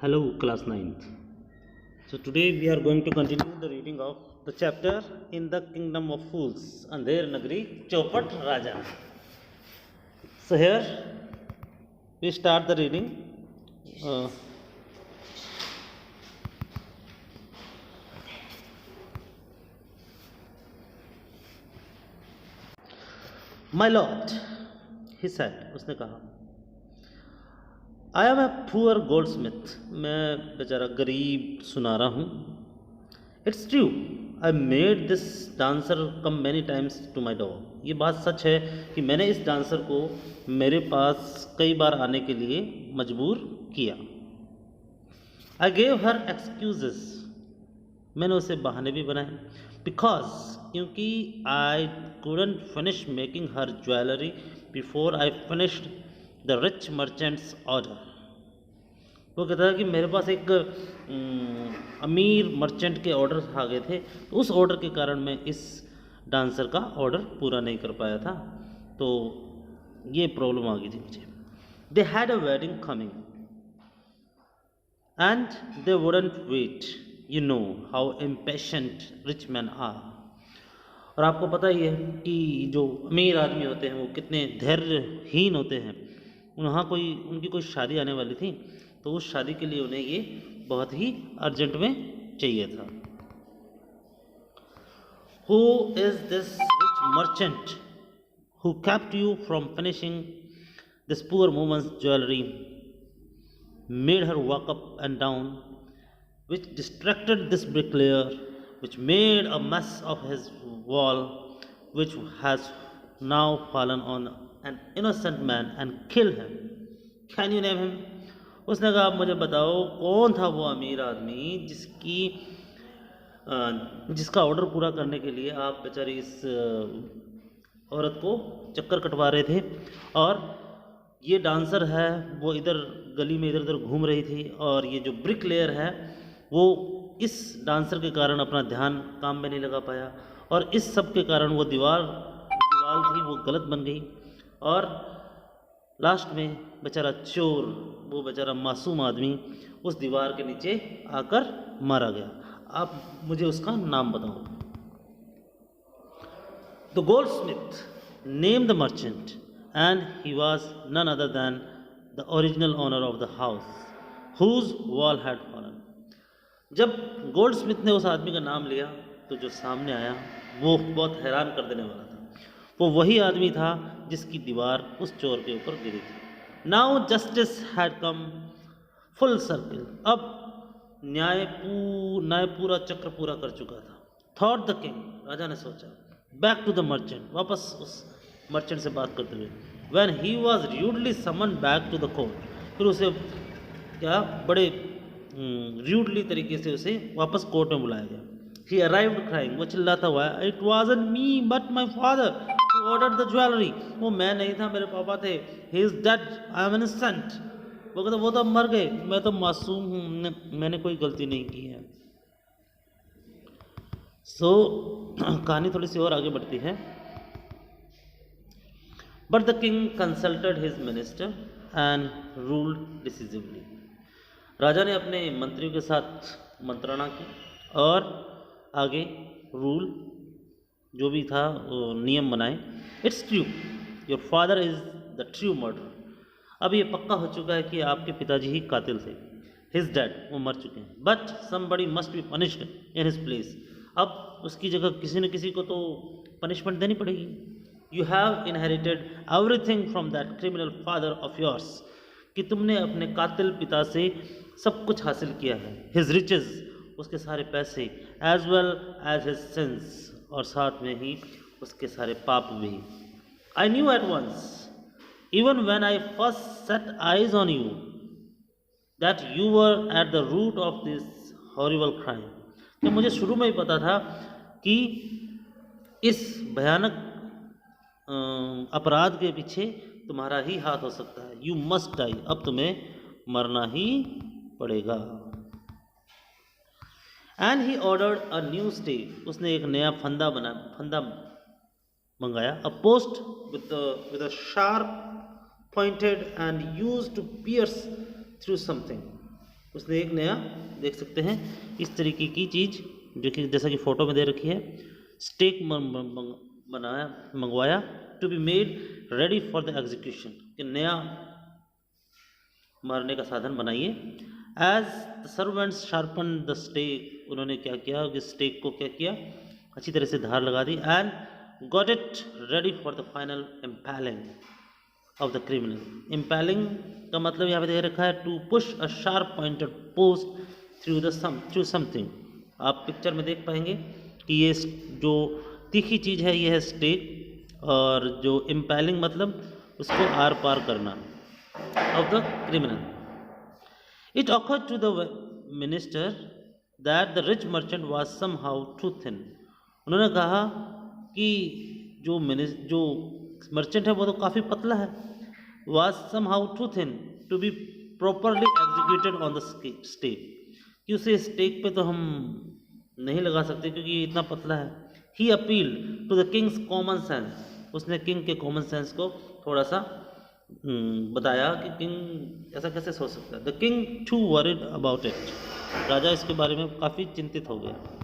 Hello, class ninth. So, today we are going to continue the reading of the chapter in the Kingdom of Fools, Andher Nagari Chopat Raja. So, here we start the reading. Uh, My lord, he said, उसने कहा, I am a poor goldsmith, मैं बेचारा गरीब सुनारा हूँ. It's true, I made this dancer come many times to my door. ये बात सच है कि मैंने इस डांसर को मेरे पास कई बार आने के लिए मजबूर किया. आई गेव हर एक्सक्यूजेस, मैंने उसे बहाने भी बनाए. बिकॉज, क्योंकि आई couldn't finish making her jewelry before I finished the rich merchant's order. वो कहता है कि मेरे पास एक अमीर मर्चेंट के ऑर्डर आ गए थे, तो उस ऑर्डर के कारण मैं इस डांसर का ऑर्डर पूरा नहीं कर पाया था, तो ये प्रॉब्लम आ गई थी मुझे. They had a wedding coming and they wouldn't wait. You know how impatient rich man are. और आपको पता ही है कि जो अमीर आदमी होते हैं वो कितने धैर्यहीन होते हैं. उनकी कोई शादी आने वाली थी, तो उस शादी के लिए उन्हें ये बहुत ही अर्जेंट में चाहिए था. Who is this rich merchant who kept you from finishing this poor woman's jewellery, made her walk up and down, which distracted this bricklayer, which made a mess of his wall, which has now fallen on an innocent man and killed him. Can you name him? उसने कहा, आप मुझे बताओ कौन था वो अमीर आदमी जिसका ऑर्डर पूरा करने के लिए आप बेचारी इस औरत को चक्कर कटवा रहे थे, और ये डांसर है वो इधर गली में इधर उधर घूम रही थी, और ये जो ब्रिक लेयर है वो इस डांसर के कारण अपना ध्यान काम में नहीं लगा पाया, और इस सब के कारण वो दीवार थी वो गलत बन गई, और लास्ट में बेचारा चोर, वो बेचारा मासूम आदमी उस दीवार के नीचे आकर मारा गया. आप मुझे उसका नाम बताओ. The goldsmith name the merchant and he was none other than the original owner of the house whose wall had fallen. जब गोल्ड स्मिथ ने उस आदमी का नाम लिया तो जो सामने आया वो बहुत हैरान कर देने वाला था. वो वही आदमी था जिसकी दीवार उस चोर के ऊपर गिरी थी. Now justice had come full circle. अब न्याय पूरा चक्र पूरा कर चुका था. थॉट द किंग, राजा ने सोचा. बैक टू द मर्चेंट, वापस उस मर्चेंट से बात करते हुए. When he was rudely summon back to the court, फिर उसे क्या बड़े र्यूडली तरीके से उसे वापस कोर्ट में बुलाया गया. ही अराइव्ड क्राइंग, वो चिल्लाता हुआ, it wasn't me but my father who ordered the jewellery. वो मैं नहीं था, मेरे पापा थे. He is dead, I am innocent. वो कहता वो तो मर गए, मैं तो मासूम हूँ, मैंने कोई गलती नहीं की है. सो कहानी थोड़ी सी और आगे बढ़ती है. But the king consulted his minister and ruled decisively. राजा ने अपने मंत्रियों के साथ मंत्रणा की और आगे रूल जो भी था नियम बनाए. It's true, your father is the true murder. अब ये पक्का हो चुका है कि आपके पिताजी ही कातिल थे. हिज डैड, वो मर चुके हैं. But somebody must be punished in his place. अब उसकी जगह किसी न किसी को तो पनिशमेंट देनी पड़ेगी. You have inherited everything from that criminal father of yours, कि तुमने अपने कातिल पिता से सब कुछ हासिल किया है. हिज रिचेस, उसके सारे पैसे, as well as his sins, और साथ में ही उसके सारे पाप भी. I knew at once, even when I first set eyes on you, that you were at the root of this horrible crime. कि मुझे शुरू में ही पता था कि इस भयानक अपराध के पीछे तुम्हारा ही हाथ हो सकता है. यू मस्ट डाई, अब तुम्हें मरना ही पड़ेगा. And he ordered a new stake, उसने एक नया फंदा मंगाया. A post with a sharp pointed end used to pierce through something. उसने एक नया, देख सकते हैं इस तरीके की चीज़ जो कि जैसा कि फ़ोटो में दे रखी है, स्टेक बनाया, मंगवाया, to be made ready for the execution, कि नया मारने का साधन बनाइए। As the servants sharpen the stake, उन्होंने क्या किया कि स्टेक को क्या किया, अच्छी तरह से धार लगा दी, and got it ready for the final impaling of the criminal. Impaling का मतलब यहाँ पे दे रखा है to push a sharp pointed post through something. आप पिक्चर में देख पाएंगे कि ये जो तीखी चीज़ है ये है स्टेक, और जो इम्पैलिंग मतलब उसको आर पार करना of the criminal. It occurred to the minister that the rich merchant was somehow too thin. उन्होंने कहा कि जो मर्चेंट है वो तो काफ़ी पतला है, was somehow too thin to be properly executed on the stake, कि उसे स्टेक पे तो हम नहीं लगा सकते क्योंकि ये इतना पतला है। He appeal to the king's common sense, उसने किंग के कॉमन सेंस को थोड़ा सा बताया कि किंग ऐसा कैसे सोच सकता है। The king too worried about it, राजा इसके बारे में काफ़ी चिंतित हो गया।